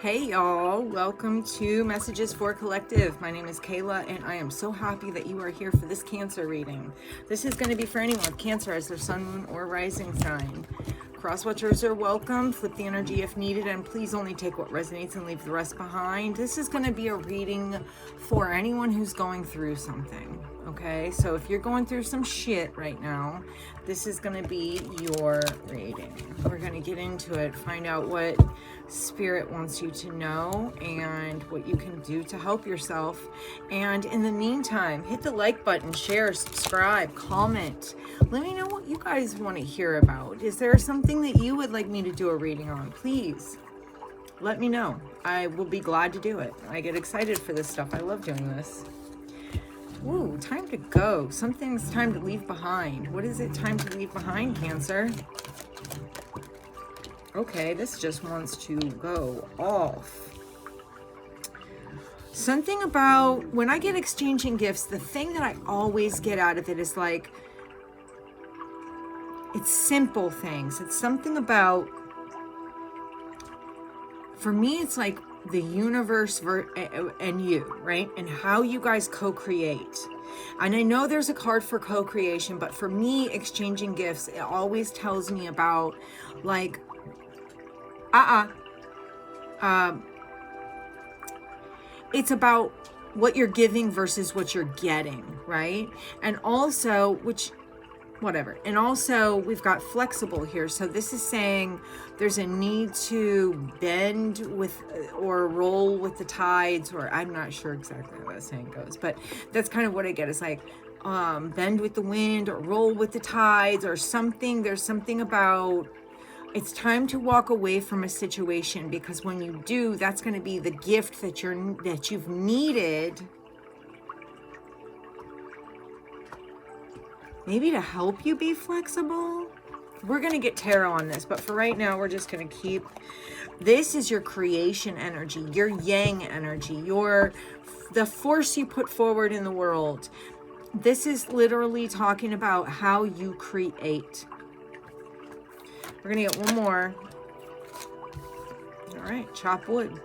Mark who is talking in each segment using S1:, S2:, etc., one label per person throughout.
S1: Hey y'all, welcome to Messages for Collective. My name is Kayla and I am so happy that you are here for this Cancer reading. This is going to be for anyone with Cancer as their sun, moon, or rising sign. Cross-watchers are welcome. Flip the energy if needed, and please only take what resonates and leave the rest behind. This is going to be a reading for anyone who's going through something, okay? So if you're going through some shit right now, this is going to be your reading. We're going to get into it, find out what Spirit wants you to know and what you can do to help yourself. And in the meantime, hit the like button, share, subscribe, comment. Let me know what you guys want to hear about. Is there something that you would like me to do a reading on? Please let me know. I will be glad to do it. I get excited for this stuff. I love doing this. Ooh, time to go. Something's time to leave behind. What is it time to leave behind, Cancer? Okay, this just wants to go off. Something about when I get exchanging gifts, the thing that I always get out of it is like, it's simple things. It's something about, for me, it's like the universe and you, right? And how you guys co-create. And I know there's a card for co-creation, but for me, exchanging gifts, it always tells me about like, it's about what you're giving versus what you're getting, right? And also, whatever. And also, we've got flexible here. So this is saying there's a need to bend with or roll with the tides, or I'm not sure exactly how that saying goes, but that's kind of what I get. It's like bend with the wind or roll with the tides or something. There's something about it's time to walk away from a situation, because when you do, that's going to be the gift that you've needed, maybe to help you be flexible. We're going to get tarot on this, but for right now, we're just going to keep, this is your creation energy, your yang energy, the force you put forward in the world. This is literally talking about how you create. We're going to get one more. All right, chop wood.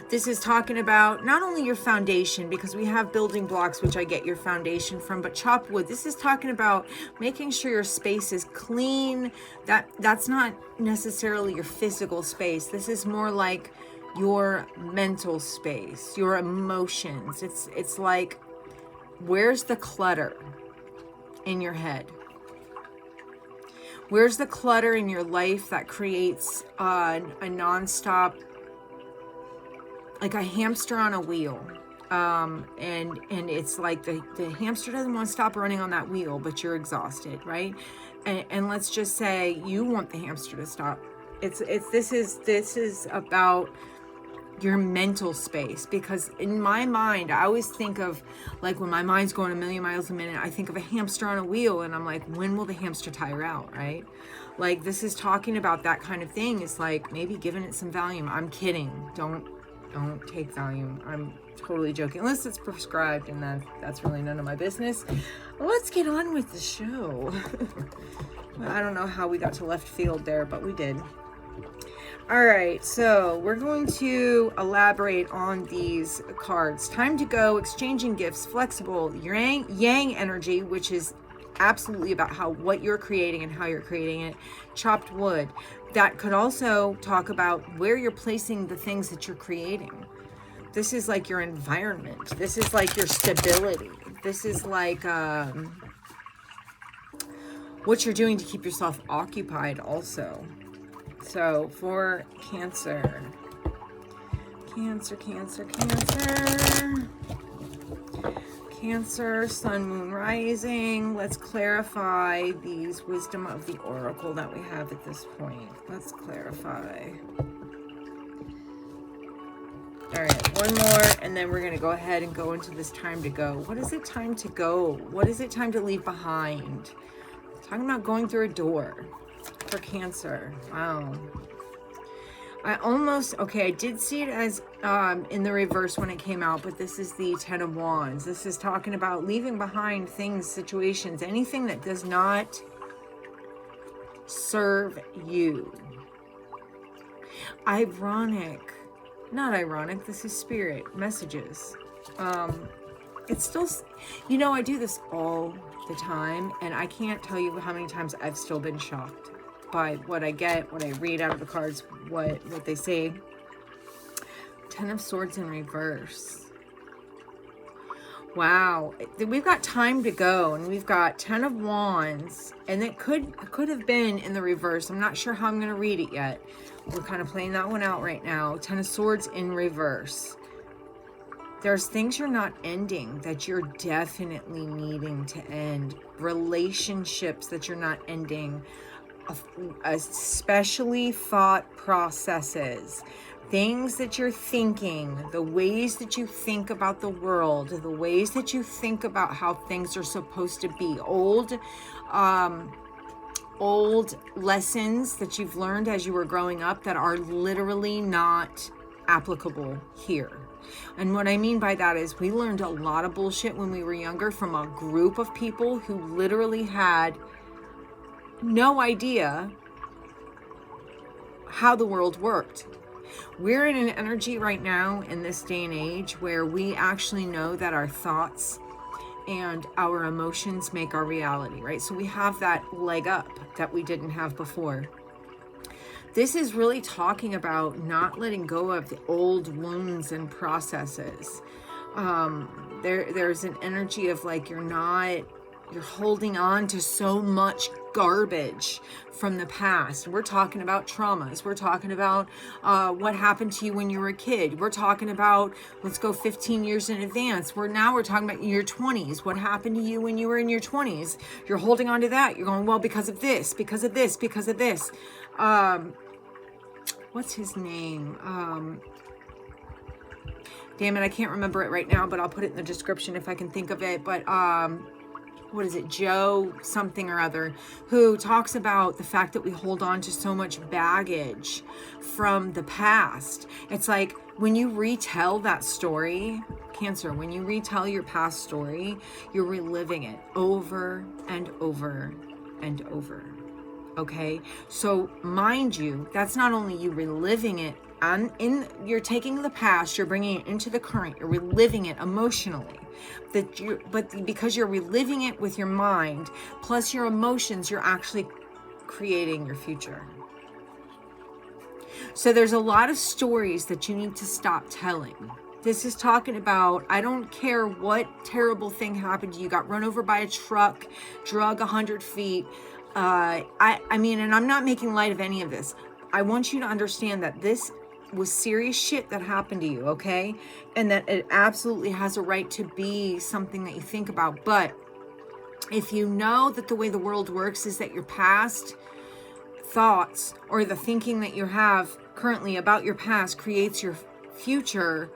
S1: This is talking about not only your foundation, because we have building blocks, which I get your foundation from, but chop wood. This is talking about making sure your space is clean. That's not necessarily your physical space. This is more like your mental space, your emotions. It's like, where's the clutter in your head? Where's the clutter in your life that creates a nonstop, like a hamster on a wheel? And it's like the hamster doesn't want to stop running on that wheel, but you're exhausted, right? And let's just say you want the hamster to stop. This is about your mental space, because in my mind, I always think of, like, when my mind's going a million miles a minute, I think of a hamster on a wheel, and I'm like, when will the hamster tire out, right? Like, this is talking about that kind of thing. It's like maybe giving it some Valium. I'm kidding. Don't take Valium. I'm totally joking, unless it's prescribed, and that's really none of my business. Let's get on with the show. I don't know how we got to left field there, but we did. All right, so we're going to elaborate on these cards. Time to go, exchanging gifts, flexible, yang energy, which is absolutely about what you're creating and how you're creating it. Chopped wood. That could also talk about where you're placing the things that you're creating. This is like your environment. This is like your stability. This is like what you're doing to keep yourself occupied also. So for Cancer, sun, moon, rising. Let's clarify these wisdom of the oracle that we have at this point. Let's clarify. All right, one more, and then we're going to go ahead and go into this time to go. What is it time to go? What is it time to leave behind? Talking about going through a door. For Cancer. Wow. I did see it as in the reverse when it came out, but this is the Ten of Wands. This is talking about leaving behind things, situations, anything that does not serve you. ironic, not ironic, this is spirit messages. It's still, I do this all the time, and I can't tell you how many times I've still been shocked by what I get, what I read out of the cards, what they say. 10 of Swords in reverse. Wow, we've got time to go, and we've got 10 of Wands, and it could have been in the reverse. I'm not sure how I'm going to read it yet. We're kind of playing that one out right now. 10 of Swords in reverse. There's things you're not ending that you're definitely needing to end. Relationships that you're not ending, especially thought processes. Things that you're thinking, the ways that you think about the world, the ways that you think about how things are supposed to be. Old lessons that you've learned as you were growing up that are literally not applicable here. And what I mean by that is we learned a lot of bullshit when we were younger from a group of people who literally had no idea how the world worked. We're in an energy right now in this day and age where we actually know that our thoughts and our emotions make our reality, right? So we have that leg up that we didn't have before. This is really talking about not letting go of the old wounds and processes. There's an energy of like you're holding on to so much garbage from the past. We're talking about traumas. We're talking about what happened to you when you were a kid. We're talking about, let's go 15 years in advance. We're talking about your 20s. What happened to you when you were in your 20s? You're holding on to that. You're going, well, because of this, because of this, because of this. What's his name? Damn it, I can't remember it right now, but I'll put it in the description if I can think of it. But what is it, Joe something or other, who talks about the fact that we hold on to so much baggage from the past. It's like when you retell that story, Cancer, when you retell your past story, you're reliving it over and over and over. Okay, so mind you, that's not only you reliving it, you're taking the past, you're bringing it into the current, you're reliving it emotionally. But because you're reliving it with your mind, plus your emotions, you're actually creating your future. So there's a lot of stories that you need to stop telling. This is talking about, I don't care what terrible thing happened to you, got run over by a truck, drug 100 feet. I mean, and I'm not making light of any of this. I want you to understand that this was serious shit that happened to you, okay? And that it absolutely has a right to be something that you think about. But if you know that the way the world works is that your past thoughts or the thinking that you have currently about your past creates your future,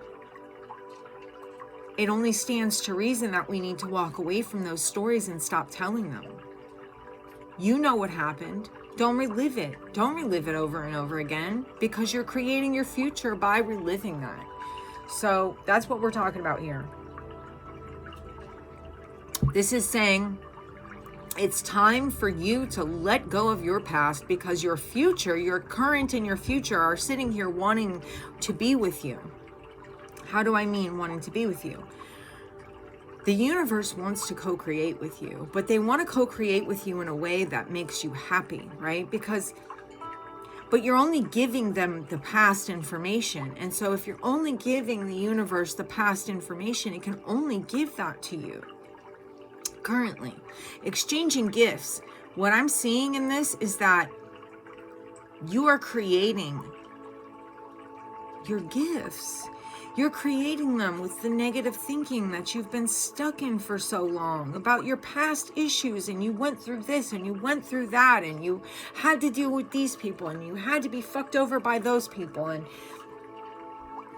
S1: it only stands to reason that we need to walk away from those stories and stop telling them. You know what happened. Don't relive it. Don't relive it over and over again, because you're creating your future by reliving that. So that's what we're talking about here. This is saying it's time for you to let go of your past, because your future, your current and your future are sitting here wanting to be with you. How do I mean wanting to be with you? The universe wants to co-create with you, but they want to co-create with you in a way that makes you happy, right? But you're only giving them the past information. And so if you're only giving the universe the past information, it can only give that to you. Currently, exchanging gifts. What I'm seeing in this is that you are creating your gifts. You're creating them with the negative thinking that you've been stuck in for so long about your past issues, and you went through this and you went through that, and you had to deal with these people, and you had to be fucked over by those people, and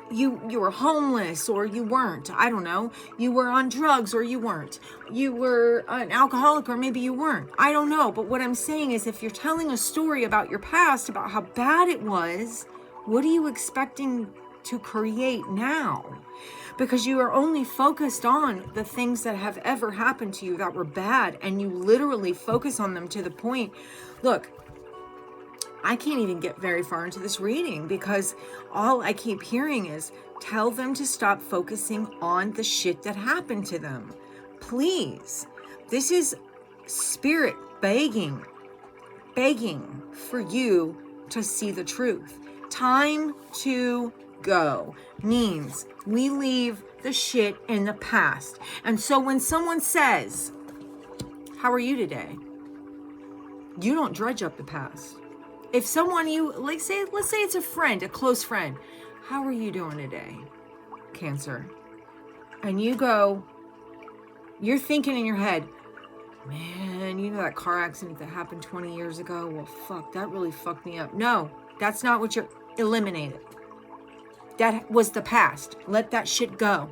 S1: you were homeless or you weren't. I don't know. You were on drugs or you weren't. You were an alcoholic or maybe you weren't. I don't know. But what I'm saying is, if you're telling a story about your past, about how bad it was, what are you expecting to create now? Because you are only focused on the things that have ever happened to you that were bad, and you literally focus on them to the point. Look, I can't even get very far into this reading because all I keep hearing is tell them to stop focusing on the shit that happened to them. Please. This is spirit begging for you to see the truth. Time to go means we leave the shit in the past. And so when someone says, how are you today? You don't dredge up the past. If someone let's say it's a friend, a close friend, how are you doing today, Cancer? And you're thinking in your head, man, you know that car accident that happened 20 years ago? Well, fuck, that really fucked me up. No, that's not what you're eliminating. That was the past. Let that shit go.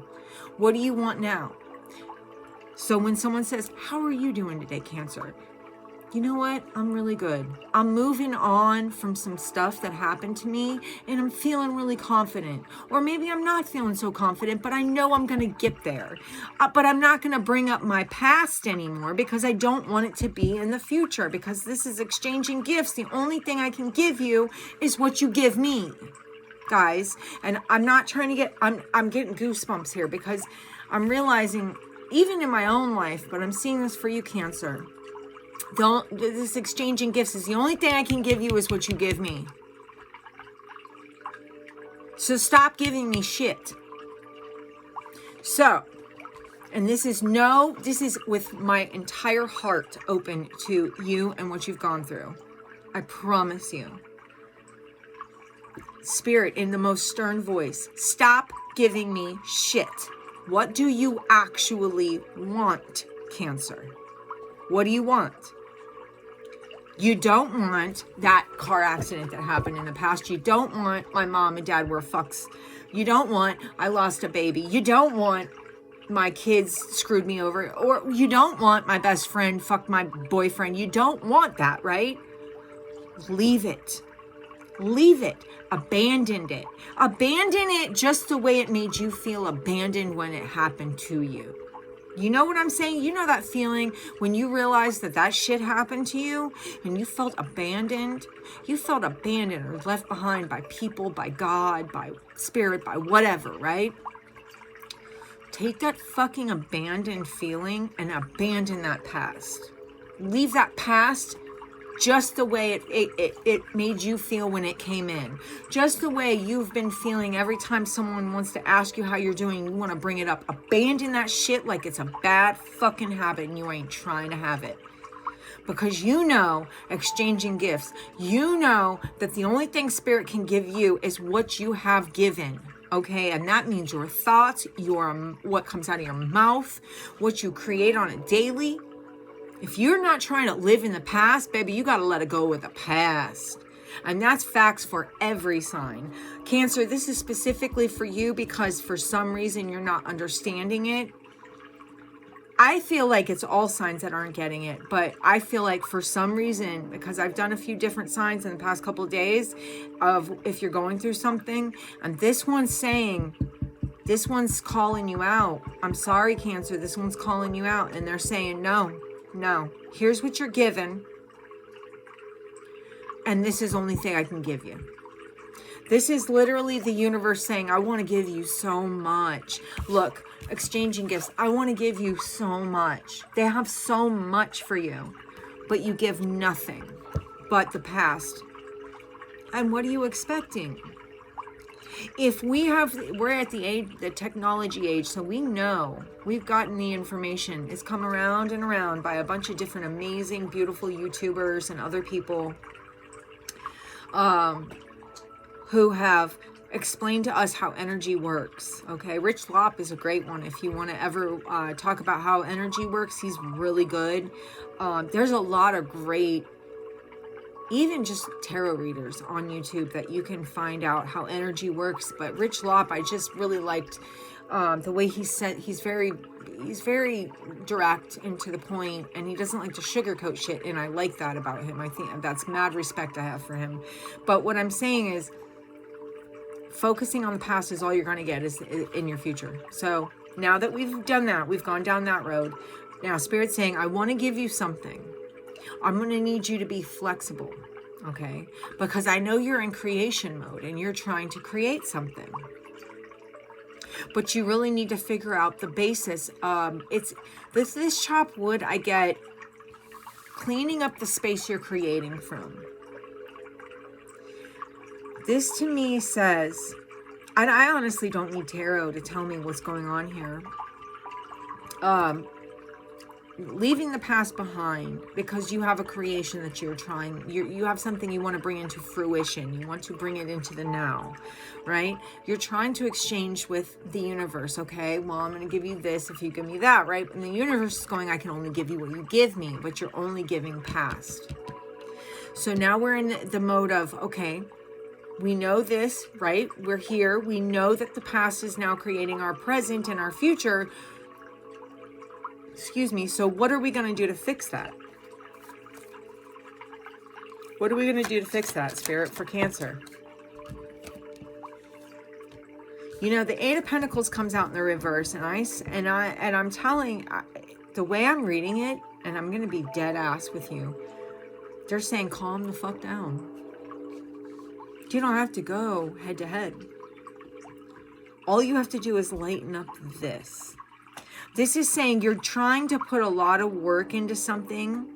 S1: What do you want now? So when someone says, how are you doing today, Cancer? You know what? I'm really good. I'm moving on from some stuff that happened to me and I'm feeling really confident. Or maybe I'm not feeling so confident, but I know I'm going to get there. But I'm not going to bring up my past anymore because I don't want it to be in the future, because this is exchanging gifts. The only thing I can give you is what you give me, guys. And I'm not trying to I'm getting goosebumps here because I'm realizing, even in my own life, but I'm seeing this for you, Cancer. This exchanging gifts is the only thing I can give you is what you give me. So stop giving me shit. So, and this is with my entire heart open to you and what you've gone through. I promise you. Spirit, in the most stern voice, stop giving me shit. What do you actually want, Cancer? What do you want? You don't want that car accident that happened in the past. You don't want my mom and dad were fucks. You don't want I lost a baby. You don't want my kids screwed me over. Or you don't want my best friend fucked my boyfriend. You don't want that, right? Leave it. Leave it. Abandon it. Abandon it just the way it made you feel abandoned when it happened to you. You know what I'm saying? You know that feeling when you realize that shit happened to you and you felt abandoned? You felt abandoned or left behind by people, by God, by spirit, by whatever, right? Take that fucking abandoned feeling and abandon that past. Leave that past just the way it made you feel when it came in. Just the way you've been feeling every time someone wants to ask you how you're doing, you want to bring it up. Abandon that shit like it's a bad fucking habit and you ain't trying to have it. Because you know, exchanging gifts, you know that the only thing Spirit can give you is what you have given. Okay, and that means your thoughts, what comes out of your mouth, what you create on a daily. If you're not trying to live in the past, baby, you got to let it go with the past. And that's facts for every sign. Cancer, this is specifically for you because for some reason you're not understanding it. I feel like it's all signs that aren't getting it, but I feel like for some reason, because I've done a few different signs in the past couple of days of if you're going through something, and this one's calling you out. I'm sorry, Cancer, this one's calling you out, and they're saying, no, here's what you're given, and this is the only thing I can give you. This is literally the universe saying, I want to give you so much. Look, exchanging gifts, I want to give you so much. They have so much for you, but you give nothing but the past. And what are you expecting? If we're at the technology age, so we know we've gotten the information. It's come around and around by a bunch of different amazing, beautiful YouTubers and other people who have explained to us how energy works. Okay, Rich Lop is a great one. If you want to ever talk about how energy works, he's really good. There's a lot of great, even just tarot readers on YouTube that you can find out how energy works. But Rich Lop, I just really liked the way he said. He's very direct and to the point, and he doesn't like to sugarcoat shit, and I like that about him. I think that's mad respect I have for him. But what I'm saying is, focusing on the past is all you're going to get is in your future. So now that we've done that, we've gone down that road. Now Spirit's saying, I want to give you something. I'm going to need you to be flexible. okay? Because I know you're in creation mode and you're trying to create something. But you really need to figure out the basis. It's this chopped wood, I get cleaning up the space you're creating from. This to me says, and I honestly don't need tarot to tell me what's going on here. Leaving the past behind because you have a creation that you're trying, you have something you want to bring into fruition. You want to bring it into the now, right? You're trying to exchange with the universe, okay? Well, I'm going to give you this if you give me that, right? And the universe is going, I can only give you what you give me, but you're only giving past. So now we're in the mode of, okay, we know this, right? We're here. We know that the past is now creating our present and our future. Excuse me. So what are we going to do to fix that? What are we going to do to fix that, Spirit, for Cancer? You know, the Eight of Pentacles comes out in the reverse, and I'm telling, the way I'm reading it, and I'm going to be dead ass with you. They're saying, calm the fuck down. You don't have to go head to head. All you have to do is lighten up this. This is saying you're trying to put a lot of work into something,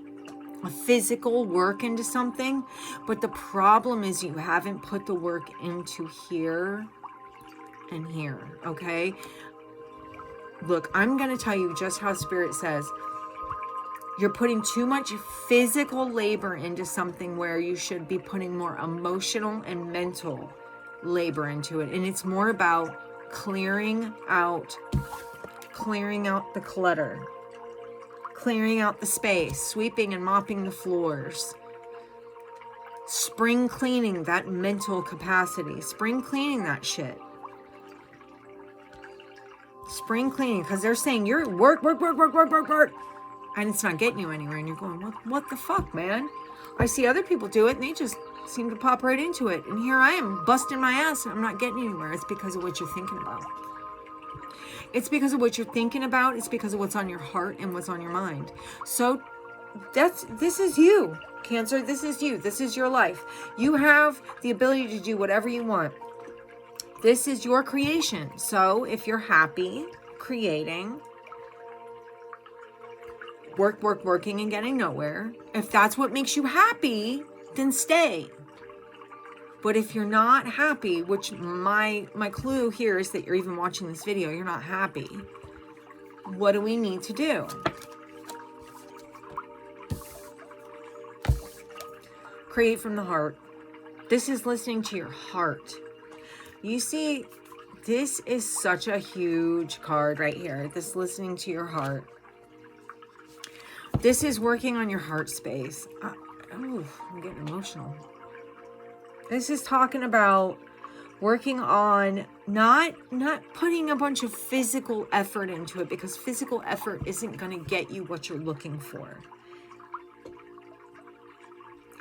S1: a physical work into something, but the problem is you haven't put the work into here and here, okay? Look, I'm going to tell you just how Spirit says. You're putting too much physical labor into something where you should be putting more emotional and mental labor into it. And it's more about clearing out the clutter, clearing out the space, sweeping and mopping the floors, spring cleaning that mental capacity, spring cleaning that shit. Spring cleaning, because they're saying you're work, and it's not getting you anywhere, and you're going, what the fuck, man? I see other people do it, and they just seem to pop right into it, and here I am, busting my ass, and I'm not getting anywhere. It's because of what you're thinking about. It's because of what you're thinking about. It's because of what's on your heart and what's on your mind. So this is you, Cancer. This is you. This is your life. You have the ability to do whatever you want. This is your creation. So if you're happy creating, working and getting nowhere, if that's what makes you happy, then stay. But if you're not happy, which my clue here is that you're even watching this video, you're not happy. What do we need to do? Create from the heart. This is listening to your heart. You see, this is such a huge card right here. This listening to your heart. This is working on your heart space. I'm getting emotional. This is talking about working on not putting a bunch of physical effort into it, because physical effort isn't going to get you what you're looking for.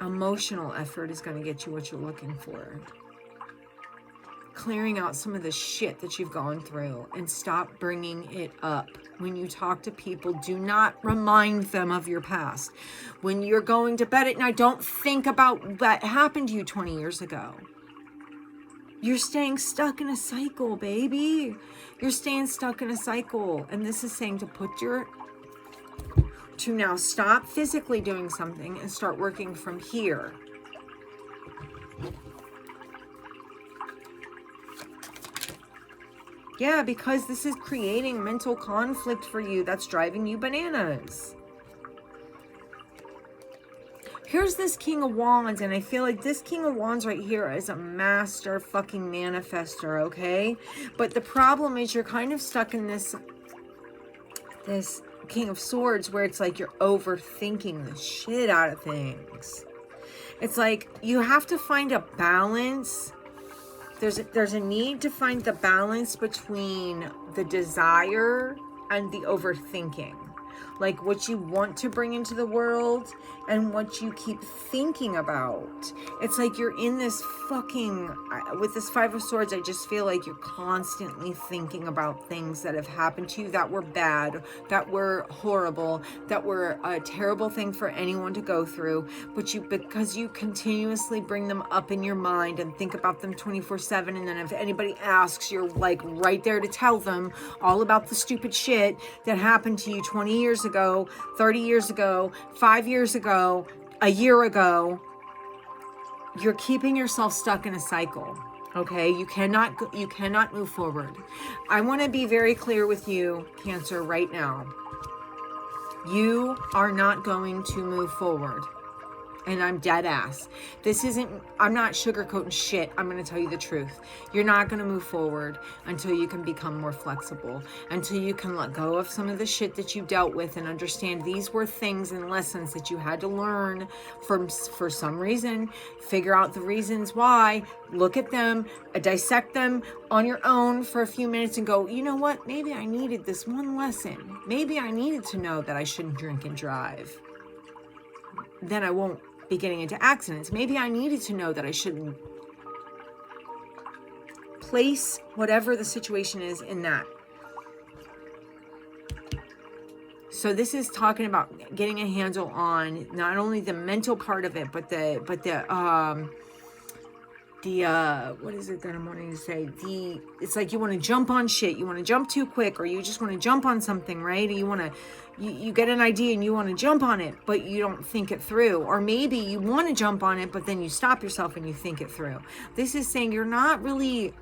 S1: Emotional effort is going to get you what you're looking for. Clearing out some of the shit that you've gone through, and stop bringing it up. When you talk to people, do not remind them of your past. When you're going to bed at night, don't think about what happened to you 20 years ago. You're staying stuck in a cycle, baby. You're staying stuck in a cycle. And this is saying to now stop physically doing something and start working from here. Yeah, because this is creating mental conflict for you that's driving you bananas. Here's this King of Wands, and I feel like this King of Wands right here is a master fucking manifester, okay? But the problem is you're kind of stuck in this King of Swords where it's like you're overthinking the shit out of things. It's like you have to find a balance. There's a need to find the balance between the desire and the overthinking. Like what you want to bring into the world and what you keep thinking about. It's like you're in this fucking, with this Five of Swords, I just feel like you're constantly thinking about things that have happened to you that were bad, that were horrible, that were a terrible thing for anyone to go through, but because you continuously bring them up in your mind and think about them 24/7, and then if anybody asks, you're like right there to tell them all about the stupid shit that happened to you 20 years ago, 30 years ago, 5 years ago, a year ago. You're keeping yourself stuck in a cycle. Okay, you cannot move forward. I want to be very clear with you, Cancer, right now. You are not going to move forward. And I'm dead ass. I'm not sugarcoating shit. I'm going to tell you the truth. You're not going to move forward until you can become more flexible, until you can let go of some of the shit that you dealt with and understand these were things and lessons that you had to learn for some reason. Figure out the reasons why, look at them, dissect them on your own for a few minutes and go, you know what? Maybe I needed this one lesson. Maybe I needed to know that I shouldn't drink and drive. Then I won't be getting into accidents. Maybe I needed to know that I shouldn't. Place whatever the situation is in that. So this is talking about getting a handle on not only the mental part of it, but the what is it that I'm wanting to say? It's like you want to jump on shit. You want to jump too quick, or you just want to jump on something, right? You get an idea and you want to jump on it, but you don't think it through. Or maybe you want to jump on it, but then you stop yourself and you think it through. This is saying you're not really,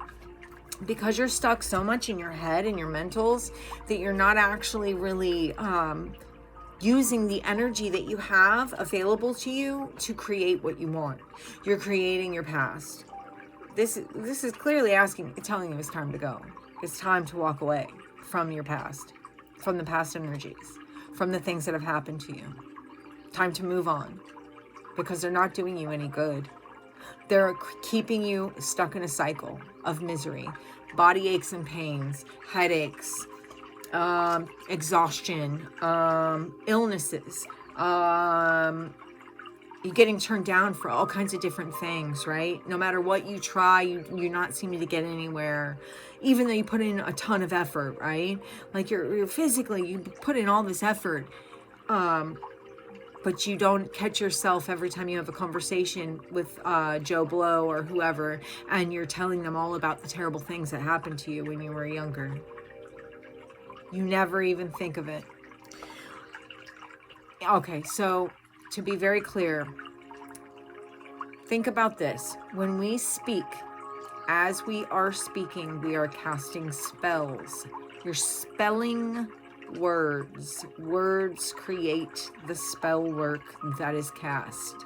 S1: because you're stuck so much in your head and your mentals, that you're not actually really using the energy that you have available to you to create what you want. You're creating your past. This is clearly telling you it's time to go. It's time to walk away from your past, from the past energies, from the things that have happened to you. Time to move on, because they're not doing you any good. They're keeping you stuck in a cycle of misery, body aches and pains, headaches, exhaustion, illnesses, you're getting turned down for all kinds of different things, right? No matter what you try, you're not seeming to get anywhere, even though you put in a ton of effort, right? Like you're physically, you put in all this effort, but you don't catch yourself every time you have a conversation with Joe Blow or whoever, and you're telling them all about the terrible things that happened to you when you were younger. You never even think of it. Okay, so to be very clear, think about this. When we speak, as we are speaking, we are casting spells. You're spelling words. Words create the spell work that is cast.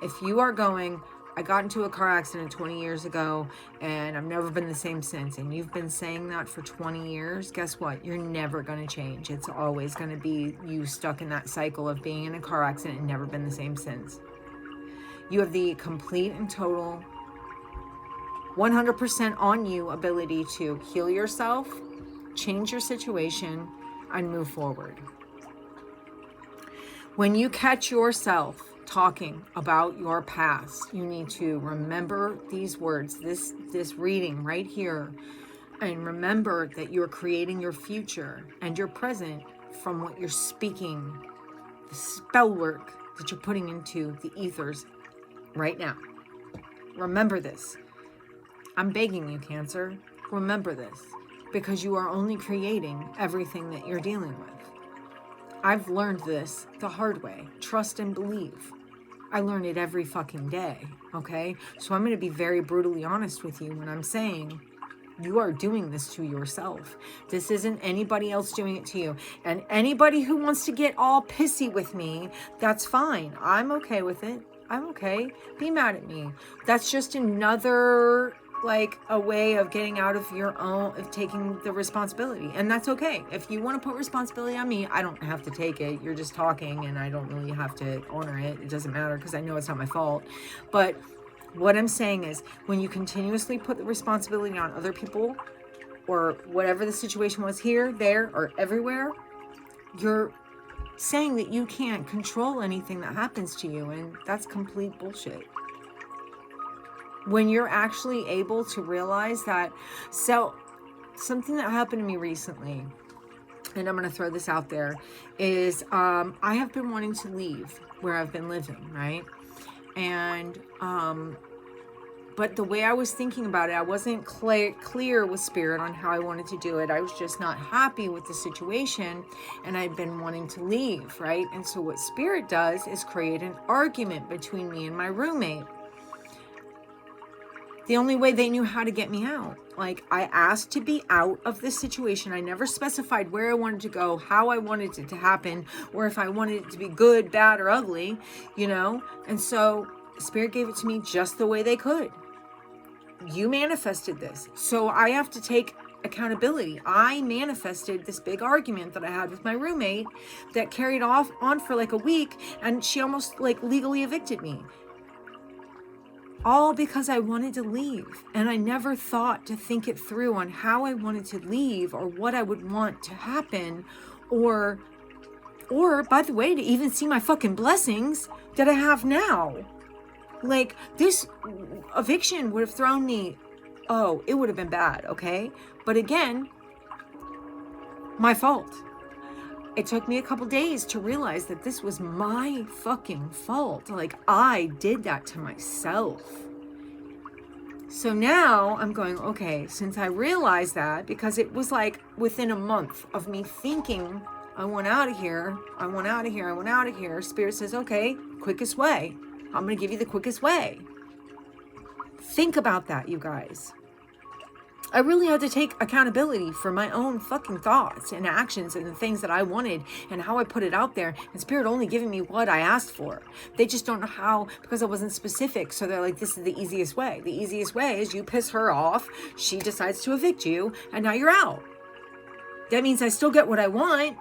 S1: If you are going, I got into a car accident 20 years ago and I've never been the same since, and you've been saying that for 20 years, guess what? You're never going to change. It's always going to be you stuck in that cycle of being in a car accident and never been the same since. You have the complete and total 100% on you ability to heal yourself, change your situation, and move forward. When you catch yourself talking about your past, you need to remember these words, this reading right here, and remember that you're creating your future and your present from what you're speaking, the spell work that you're putting into the ethers right now. Remember this. I'm begging you, Cancer, remember this, because you are only creating everything that you're dealing with. I've learned this the hard way. Trust and believe. I learn it every fucking day, okay? So I'm going to be very brutally honest with you when I'm saying you are doing this to yourself. This isn't anybody else doing it to you. And anybody who wants to get all pissy with me, that's fine. I'm okay with it. I'm okay. Be mad at me. That's just another, like, a way of getting out of your own, of taking the responsibility. And that's okay. If you want to put responsibility on me, I don't have to take it. You're just talking and I don't really have to honor it. It doesn't matter because I know it's not my fault. But what I'm saying is, when you continuously put the responsibility on other people, or whatever the situation was here, there, or everywhere, you're saying that you can't control anything that happens to you, and that's complete bullshit. When you're actually able to realize that. So something that happened to me recently, and I'm going to throw this out there, is I have been wanting to leave where I've been living, right? And but the way I was thinking about it, I wasn't clear with Spirit on how I wanted to do it. I was just not happy with the situation, and I'd been wanting to leave, right? And so what Spirit does is create an argument between me and my roommate. The only way they knew how to get me out. Like, I asked to be out of this situation. I never specified where I wanted to go, how I wanted it to happen, or if I wanted it to be good, bad, or ugly, you know? And so Spirit gave it to me just the way they could. You manifested this. So I have to take accountability. I manifested this big argument that I had with my roommate that carried on for like a week, and she almost like legally evicted me. All because I wanted to leave, and I never thought to think it through on how I wanted to leave or what I would want to happen, or by the way, to even see my fucking blessings that I have now. Like, this eviction would have thrown me, it would have been bad, okay? But again, my fault. It took me a couple days to realize that this was my fucking fault. Like, I did that to myself. So now I'm going, okay, since I realized that, because it was like within a month of me thinking, I want out of here, Spirit says, okay, quickest way. I'm going to give you the quickest way. Think about that, you guys. I really had to take accountability for my own fucking thoughts and actions and the things that I wanted and how I put it out there. And Spirit only giving me what I asked for. They just don't know how, because I wasn't specific. So they're like, this is the easiest way. The easiest way is you piss her off. She decides to evict you, and now you're out. That means I still get what I want,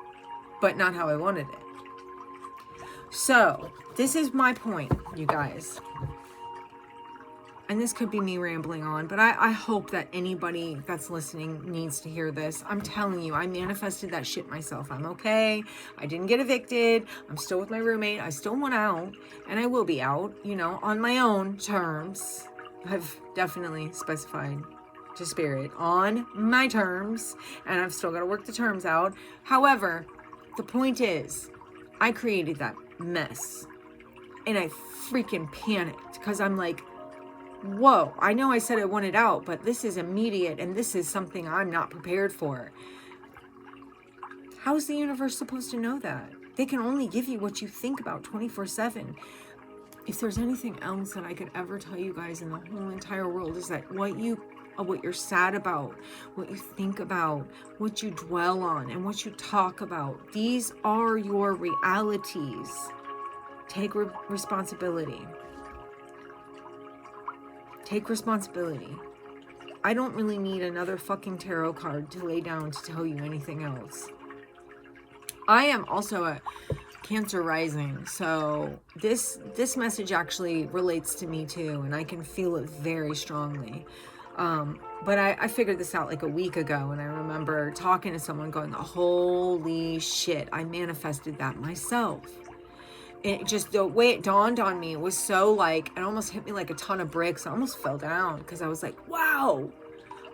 S1: but not how I wanted it. So this is my point, you guys. And this could be me rambling on, but I hope that anybody that's listening needs to hear this. I'm telling you, I manifested that shit myself. I'm okay. I didn't get evicted. I'm still with my roommate. I still want out, and I will be out, on my own terms. I've definitely specified to Spirit on my terms, and I've still got to work the terms out. However, the point is, I created that mess, and I freaking panicked because I'm like, whoa, I know I said I wanted out, but this is immediate, and this is something I'm not prepared for. How is the universe supposed to know that? They can only give you what you think about 24/7. If there's anything else that I could ever tell you guys in the whole entire world, is that what you're sad about, what you think about, what you dwell on, and what you talk about, these are your realities. Take responsibility. Take responsibility. I don't really need another fucking tarot card to lay down to tell you anything else. I am also a Cancer rising, so this message actually relates to me too, and I can feel it very strongly. But I figured this out like a week ago, and I remember talking to someone going, holy shit, I manifested that myself. It just, the way it dawned on me, it was so like, it almost hit me like a ton of bricks. I almost fell down because I was like, wow,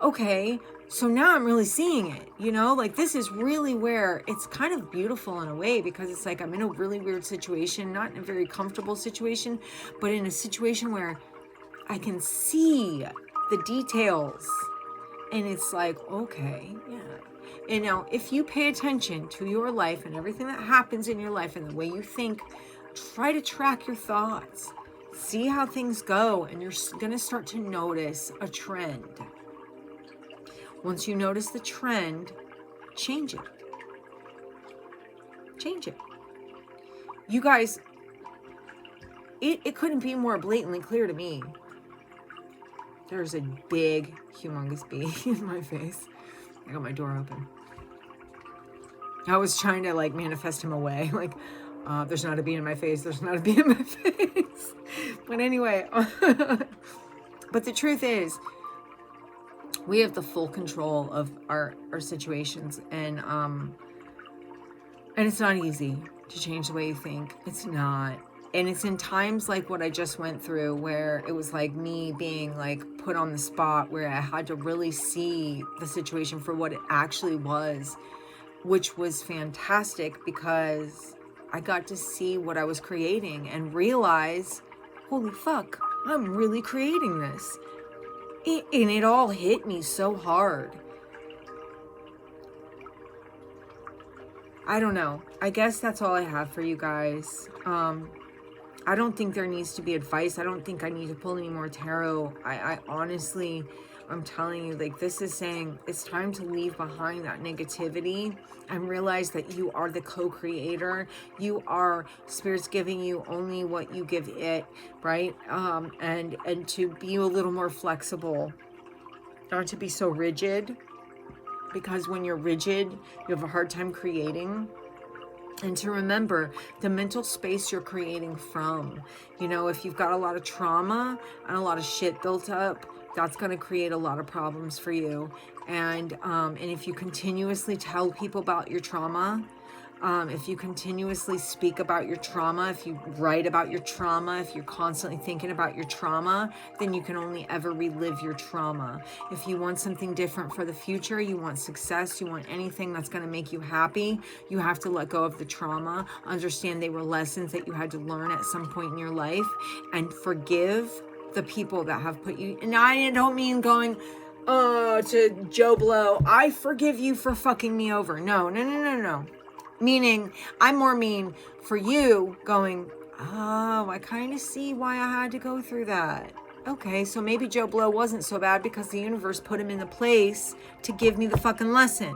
S1: okay, so now I'm really seeing it, like this is really where it's kind of beautiful in a way, because it's like I'm in a really weird situation, not in a very comfortable situation, but in a situation where I can see the details, and it's like, okay, yeah. And now if you pay attention to your life and everything that happens in your life and the way you think, try to track your thoughts, see how things go, and you're going to start to notice a trend. Once you notice the trend, change it. Change it. You guys, it couldn't be more blatantly clear to me. There's a big, humongous bee in my face. I got my door open. I was trying to manifest him away. There's not a bee in my face. There's not a bee in my face. But anyway, but the truth is, we have the full control of our situations, and it's not easy to change the way you think. It's not. And it's in times like what I just went through, where it was like me being like put on the spot, where I had to really see the situation for what it actually was, which was fantastic, because I got to see what I was creating and realize, holy fuck, I'm really creating this. And it all hit me so hard. I don't know. I guess that's all I have for you guys. I don't think there needs to be advice. I don't think I need to pull any more tarot. I honestly, I'm telling you, like, this is saying it's time to leave behind that negativity and realize that you are the co-creator. You are, Spirit's giving you only what you give it, right? And to be a little more flexible, not to be so rigid, because when you're rigid, you have a hard time creating. And to remember the mental space you're creating from. You know, if you've got a lot of trauma and a lot of shit built up, that's going to create a lot of problems for you. And if you continuously tell people about your trauma, if you continuously speak about your trauma, if you write about your trauma, if you're constantly thinking about your trauma, then you can only ever relive your trauma. If you want something different for the future, you want success, you want anything that's going to make you happy, you have to let go of the trauma, understand they were lessons that you had to learn at some point in your life, and forgive the people that have put you, and I don't mean going, to Joe Blow, I forgive you for fucking me over. No. Meaning, I more mean for you going, oh, I kind of see why I had to go through that. Okay, so maybe Joe Blow wasn't so bad because the universe put him in the place to give me the fucking lesson.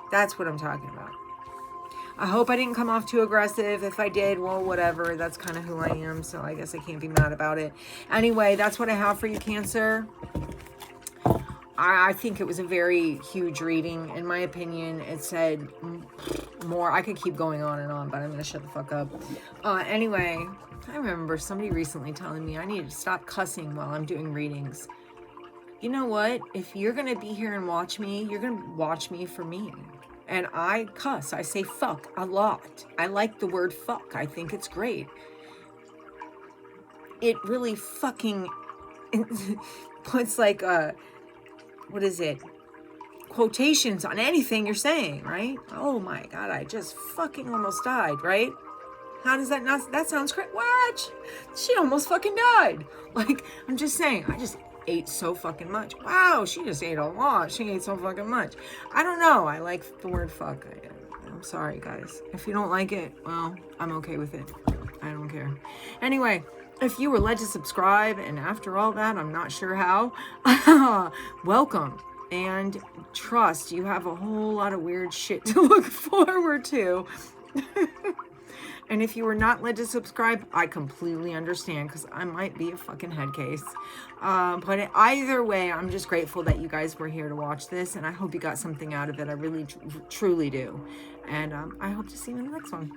S1: That's what I'm talking about. I hope I didn't come off too aggressive. If I did, well, whatever. That's kind of who I am, so I guess I can't be mad about it. Anyway, that's what I have for you, Cancer. I think it was a very huge reading. In my opinion, it said more. I could keep going on and on, but I'm going to shut the fuck up. Anyway, I remember somebody recently telling me I need to stop cussing while I'm doing readings. You know what? If you're going to be here and watch me, you're going to watch me for me. And I cuss. I say fuck a lot. I like the word fuck. I think it's great. It really fucking puts like what is it? Quotations on anything you're saying, right? Oh my God, I just fucking almost died, right? How does that not, that sounds crazy. What? She almost fucking died. Like, I'm just saying, I just ate so fucking much. Wow, she just ate a lot. She ate so fucking much. I don't know. I like the word fuck. I'm sorry, guys. If you don't like it, well, I'm okay with it. I don't care. Anyway, if you were led to subscribe, and after all that, I'm not sure how, welcome. And trust, you have a whole lot of weird shit to look forward to. And if you were not led to subscribe, I completely understand, because I might be a fucking head case. But either way, I'm just grateful that you guys were here to watch this, and I hope you got something out of it. I really, truly do. And I hope to see you in the next one.